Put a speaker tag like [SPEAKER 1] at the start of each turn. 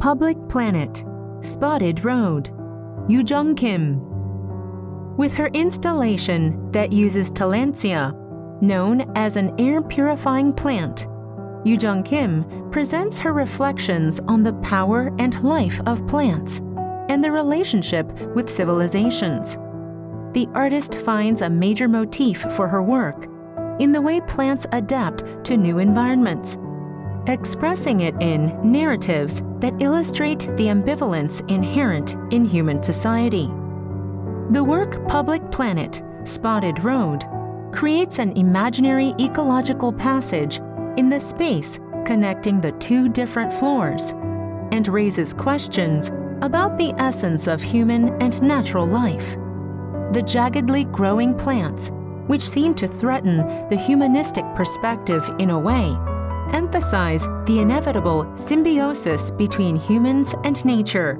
[SPEAKER 1] Public Planet, Spotted Road, Yujung Kim. With her installation that uses tillandsia, known as an air-purifying plant, Yujung Kim presents her reflections on the power and life of plants and their relationship with civilizations. The artist finds a major motif for her work in the way plants adapt to new environments, expressing it in narratives that illustrate the ambivalence inherent in human society. The work Public Planet, Spotted Road creates an imaginary ecological passage in the space connecting the two different floors and raises questions about the essence of human and natural life. The jaggedly growing plants, which seem to threaten the humanistic perspective in a way, emphasize the inevitable symbiosis between humans and nature